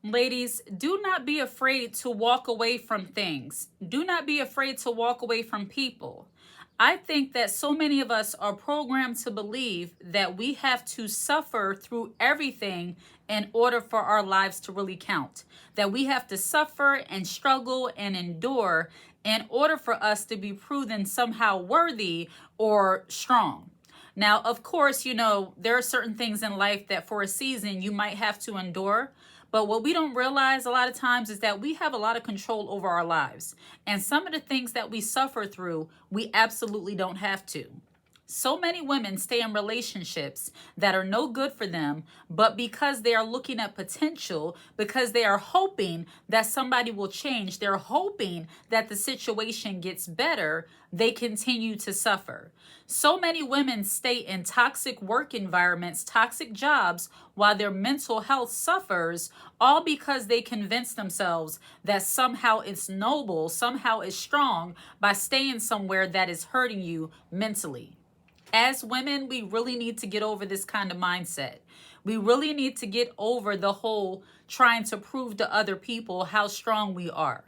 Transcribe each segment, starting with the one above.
Ladies, do not be afraid to walk away from things. Do not be afraid to walk away from people. I think that so many of us are programmed to believe that we have to suffer through everything in order for our lives to really count. That we have to suffer and struggle and endure in order for us to be proven somehow worthy or strong. Now, of course, there are certain things in life that for a season you might have to endure. But what we don't realize a lot of times is that we have a lot of control over our lives. And some of the things that we suffer through, we absolutely don't have to. So many women stay in relationships that are no good for them, but because they are looking at potential, because they are hoping that somebody will change, they're hoping that the situation gets better, they continue to suffer. So many women stay in toxic work environments, toxic jobs, while their mental health suffers, all because they convince themselves that somehow it's noble, somehow it's strong by staying somewhere that is hurting you mentally. As women, we really need to get over this kind of mindset. We really need to get over the whole trying to prove to other people how strong we are.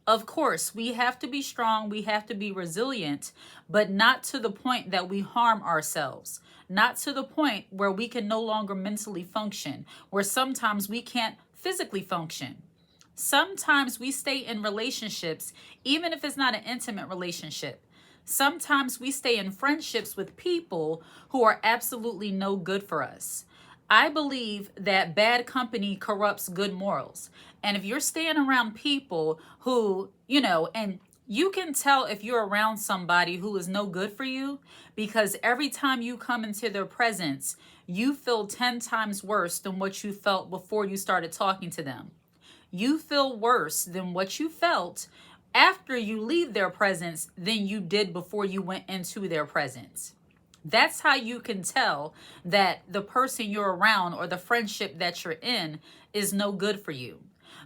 Of course, we have to be strong, we have to be resilient, but not to the point that we harm ourselves. Not to the point where we can no longer mentally function, where sometimes we can't physically function. Sometimes we stay in relationships, even if it's not an intimate relationship. Sometimes we stay in friendships with people who are absolutely no good for us. I believe that bad company corrupts good morals. And if you're staying around people who, and you can tell if you're around somebody who is no good for you, because every time you come into their presence, you feel 10 times worse than what you felt before you started talking to them. You feel worse than what you felt after you leave their presence than you did before you went into their presence. That's how you can tell that the person you're around or the friendship that you're in is no good for you.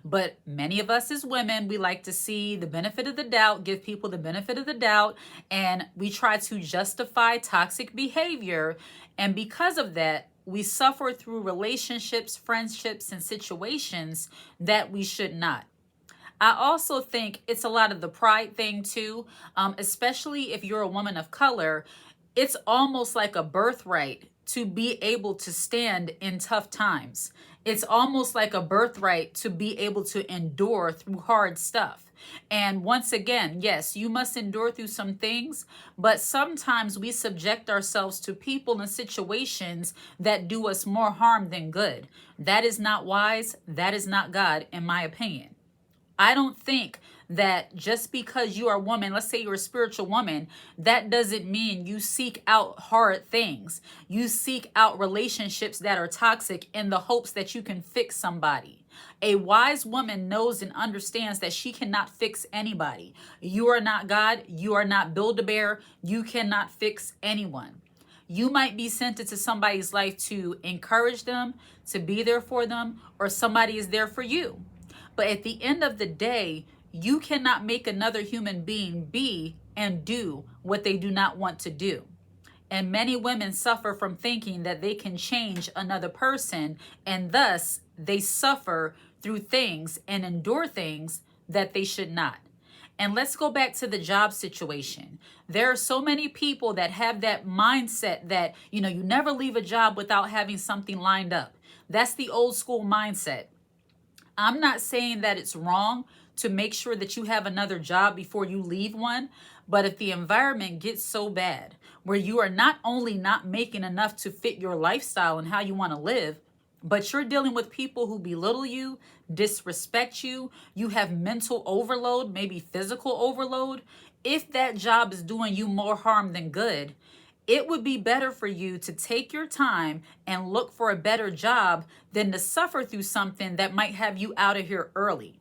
But many of us as women, we like to see the benefit of the doubt, give people the benefit of the doubt, and we try to justify toxic behavior. And because of that, we suffer through relationships, friendships, and situations that we should not. I also think it's a lot of the pride thing too, especially if you're a woman of color. It's almost like a birthright to be able to stand in tough times. It's almost like a birthright to be able to endure through hard stuff. And once again, yes, you must endure through some things, but sometimes we subject ourselves to people and situations that do us more harm than good. That is not wise. That is not God, in my opinion. I don't think that just because you are a woman, let's say you're a spiritual woman, that doesn't mean you seek out hard things. You seek out relationships that are toxic in the hopes that you can fix somebody. A wise woman knows and understands that she cannot fix anybody. You are not God. You are not Build-A-Bear. You cannot fix anyone. You might be sent into somebody's life to encourage them, to be there for them, or somebody is there for you. But at the end of the day, you cannot make another human being be and do what they do not want to do. And many women suffer from thinking that they can change another person, and thus they suffer through things and endure things that they should not. And let's go back to the job situation. There are so many people that have that mindset that, you never leave a job without having something lined up. That's the old school mindset. I'm not saying that it's wrong to make sure that you have another job before you leave one, but if the environment gets so bad where you are not only not making enough to fit your lifestyle and how you want to live, but you're dealing with people who belittle you, disrespect you, you have mental overload, maybe physical overload, if that job is doing you more harm than good, it would be better for you to take your time and look for a better job than to suffer through something that might have you out of here early.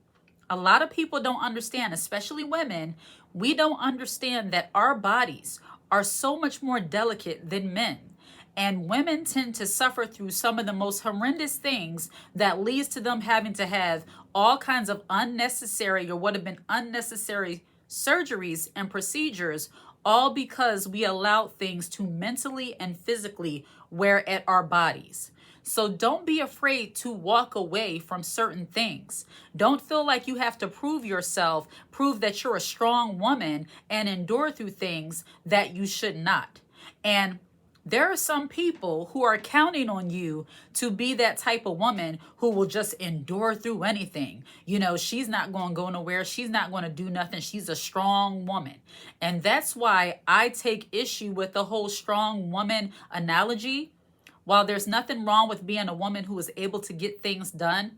A lot of people don't understand, especially women, we don't understand that our bodies are so much more delicate than men. And women tend to suffer through some of the most horrendous things that leads to them having to have all kinds of unnecessary or what have been unnecessary surgeries and procedures, all because we allow things to mentally and physically wear at our bodies. So don't be afraid to walk away from certain things. Don't feel like you have to prove yourself, prove that you're a strong woman, and endure through things that you should not. And there are some people who are counting on you to be that type of woman who will just endure through anything. You know, she's not going to go nowhere. She's not going to do nothing. She's a strong woman. And that's why I take issue with the whole strong woman analogy. While there's nothing wrong with being a woman who is able to get things done,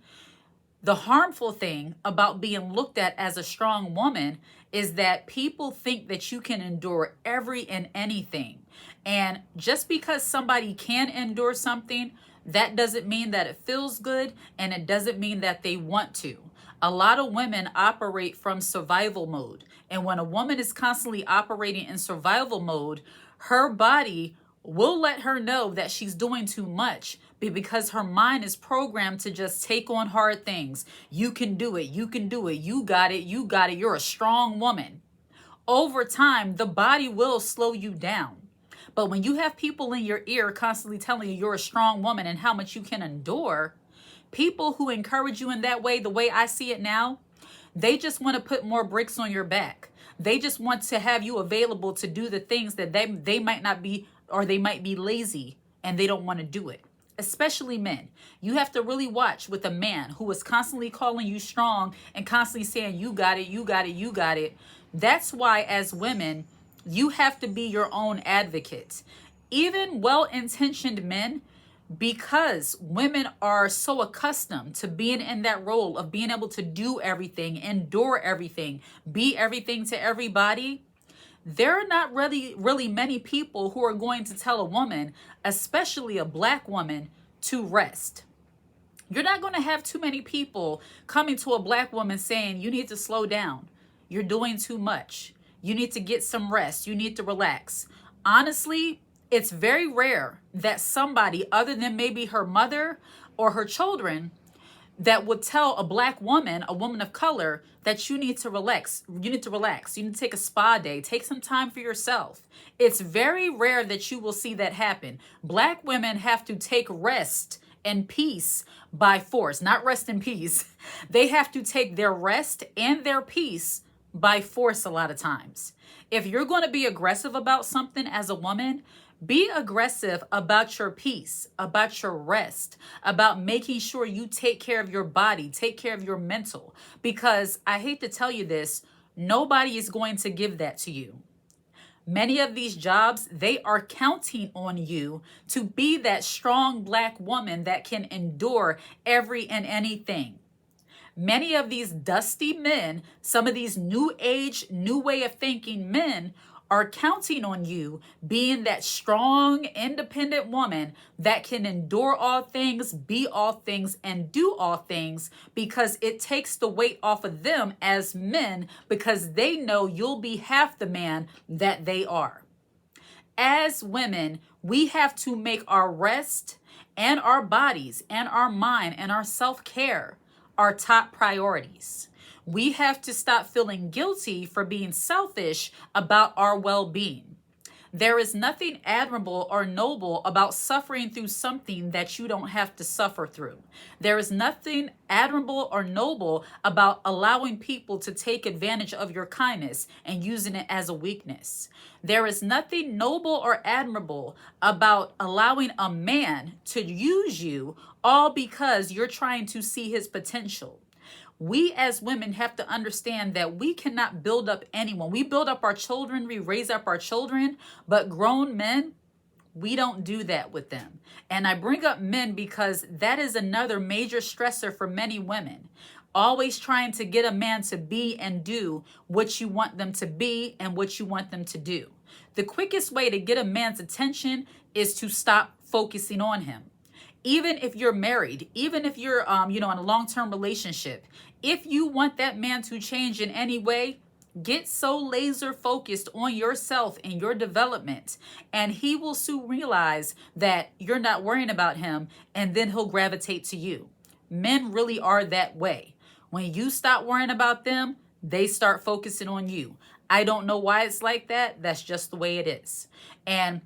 the harmful thing about being looked at as a strong woman is that people think that you can endure every and anything. And just because somebody can endure something, that doesn't mean that it feels good, and it doesn't mean that they want to. A lot of women operate from survival mode. And when a woman is constantly operating in survival mode, her body will let her know that she's doing too much, because her mind is programmed to just take on hard things. You can do it. You can do it. You got it. You got it. You're a strong woman. Over time, the body will slow you down. But when you have people in your ear constantly telling you you're a strong woman and how much you can endure, people who encourage you in that way, the way I see it now, they just want to put more bricks on your back. They just want to have you available to do the things that they might not be, or they might be lazy and they don't want to do it. Especially men. You have to really watch with a man who is constantly calling you strong and constantly saying, you got it, you got it, you got it. That's why as women, you have to be your own advocate. Even well-intentioned men, because women are so accustomed to being in that role of being able to do everything, endure everything, be everything to everybody, there are not really many people who are going to tell a woman, especially a black woman, to rest. You're not going to have too many people coming to a black woman saying, you need to slow down. You're doing too much. You need to get some rest. You need to relax. Honestly, it's very rare that somebody other than maybe her mother or her children that would tell a black woman, a woman of color, that you need to relax. You need to relax. You need to take a spa day. Take some time for yourself. It's very rare that you will see that happen. Black women have to take rest and peace by force, not rest in peace. They have to take their rest and their peace by force a lot of times. If you're going to be aggressive about something as a woman, be aggressive about your peace, about your rest, about making sure you take care of your body, take care of your mental. Because I hate to tell you this, nobody is going to give that to you. Many of these jobs, they are counting on you to be that strong black woman that can endure every and anything. Many of these dusty men, some of these new age, new way of thinking men are counting on you being that strong, independent woman that can endure all things, be all things, and do all things, because it takes the weight off of them as men, because they know you'll be half the man that they are. As women, we have to make our rest and our bodies and our mind and our self-care our top priorities. We have to stop feeling guilty for being selfish about our well-being. There is nothing admirable or noble about suffering through something that you don't have to suffer through. There is nothing admirable or noble about allowing people to take advantage of your kindness and using it as a weakness. There is nothing noble or admirable about allowing a man to use you all because you're trying to see his potential. We as women have to understand that we cannot build up anyone. We build up our children, we raise up our children, but grown men, we don't do that with them. And I bring up men because that is another major stressor for many women. Always trying to get a man to be and do what you want them to be and what you want them to do. The quickest way to get a man's attention is to stop focusing on him. Even if you're married, even if you're, in a long-term relationship, if you want that man to change in any way, get so laser focused on yourself and your development, and he will soon realize that you're not worrying about him, and then he'll gravitate to you. Men really are that way. When you stop worrying about them, they start focusing on you. I don't know why it's like that. That's just the way it is. And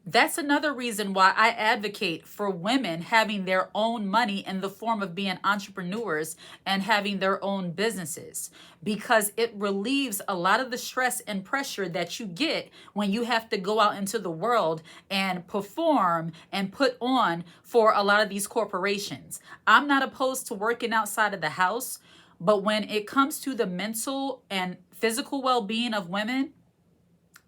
That's another reason why I advocate for women having their own money in the form of being entrepreneurs and having their own businesses, because it relieves a lot of the stress and pressure that you get when you have to go out into the world and perform and put on for a lot of these corporations. I'm not opposed to working outside of the house, but when it comes to the mental and physical well-being of women,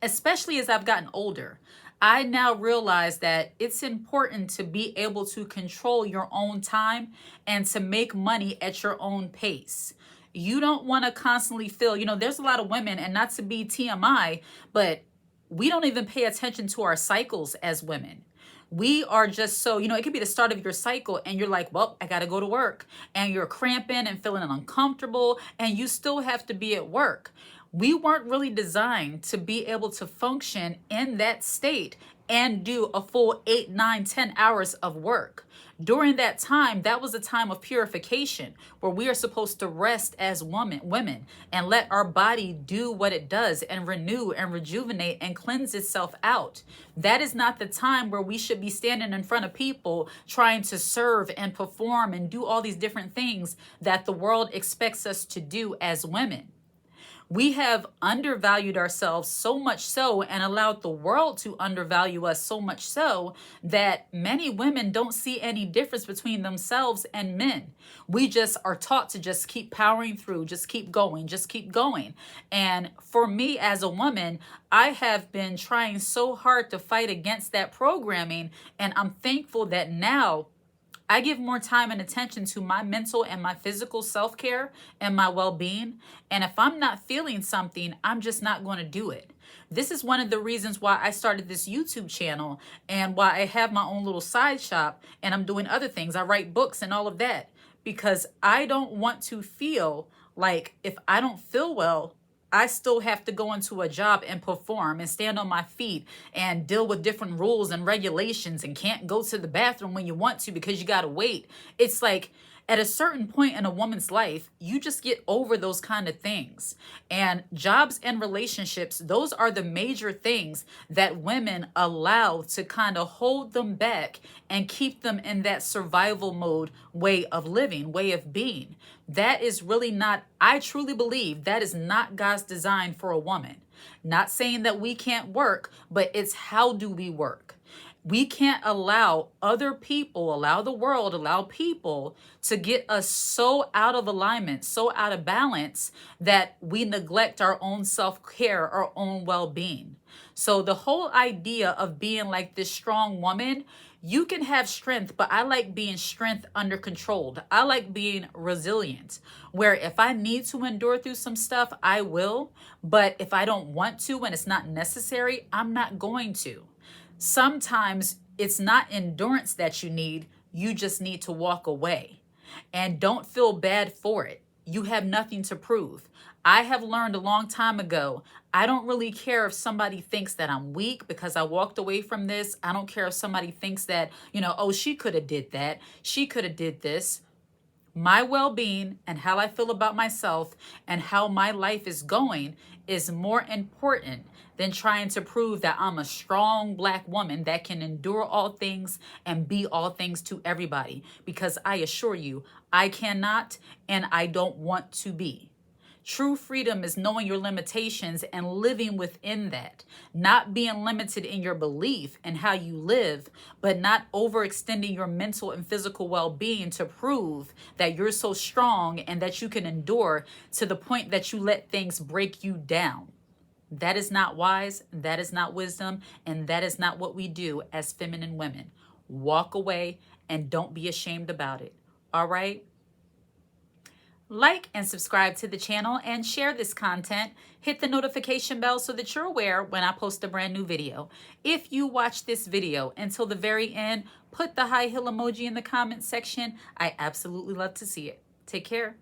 especially as I've gotten older, I now realize that it's important to be able to control your own time and to make money at your own pace. You don't want to constantly feel, there's a lot of women, and not to be TMI, but we don't even pay attention to our cycles as women. We are just so, it could be the start of your cycle and you're like, well, I got to go to work, and you're cramping and feeling uncomfortable, and you still have to be at work. We weren't really designed to be able to function in that state and do a full 8, 9, 10 hours of work. During that time, that was a time of purification where we are supposed to rest as women and let our body do what it does and renew and rejuvenate and cleanse itself out. That is not the time where we should be standing in front of people trying to serve and perform and do all these different things that the world expects us to do as women. We have undervalued ourselves so much so, and allowed the world to undervalue us so much so, that many women don't see any difference between themselves and men. We just are taught to just keep powering through, just keep going, just keep going. And for me as a woman, I have been trying so hard to fight against that programming, and I'm thankful that now I give more time and attention to my mental and my physical self-care and my well-being. And if I'm not feeling something, I'm just not going to do it. This is one of the reasons why I started this YouTube channel and why I have my own little side shop and I'm doing other things. I write books and all of that, because I don't want to feel like if I don't feel well, I still have to go into a job and perform and stand on my feet and deal with different rules and regulations and can't go to the bathroom when you want to because you got to wait. It's like at a certain point in a woman's life, you just get over those kind of things. And jobs and relationships, those are the major things that women allow to kind of hold them back and keep them in that survival mode way of living, way of being. That is really not, I truly believe that is not God's design for a woman. Not saying that we can't work, but it's how do we work? We can't allow other people, allow the world, allow people to get us so out of alignment, so out of balance that we neglect our own self-care, our own well-being. So the whole idea of being like this strong woman, you can have strength, but I like being strength under control. I like being resilient, where if I need to endure through some stuff, I will. But if I don't want to and it's not necessary, I'm not going to. Sometimes it's not endurance that you need. You just need to walk away, and don't feel bad for it. You have nothing to prove. I have learned a long time ago, I don't really care if somebody thinks that I'm weak because I walked away from this. I don't care if somebody thinks that, oh, she could have did that. She could have did this. My well-being and how I feel about myself and how my life is going is more important than trying to prove that I'm a strong Black woman that can endure all things and be all things to everybody. Because I assure you, I cannot and I don't want to be. True freedom is knowing your limitations and living within that, not being limited in your belief and how you live, but not overextending your mental and physical well-being to prove that you're so strong and that you can endure to the point that you let things break you down. That is not wise, that is not wisdom, and that is not what we do as feminine women. Walk away and don't be ashamed about it. All right? Like and subscribe to the channel and share this content. Hit the notification bell so that you're aware when I post a brand new video. If you watch this video until the very end, put the high heel emoji in the comment section. I absolutely love to see it. Take care.